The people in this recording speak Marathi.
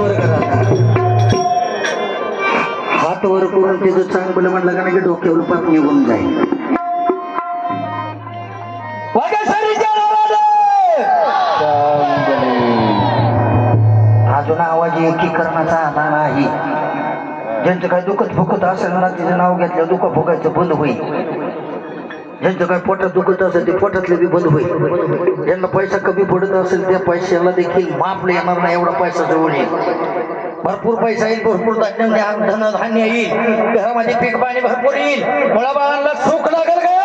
वर करा हात वर करून तिचं चांगलं म्हणलं का नाही की डोक्यावर पाप निघून जाईल अजून आवाज एकीकरणाचा आला नाही ज्यांचं काय दुखत फुकत असेल ना तिचं नाव घेतलं दुःख फुकायचं बंद होईल ज्यांचं काय पोटात दुखत असेल ते पोटातले बी बंद होईल ज्यांना पैसा कमी पडत असेल त्या पैशाला देखील माप येणार नाही एवढा पैसा जवळ येईल भरपूर पैसा येईल भरपूर धनधान्य येईल घरामध्ये पीक पाणी भरपूर येईल मुलाबाळांना सुख लागेल का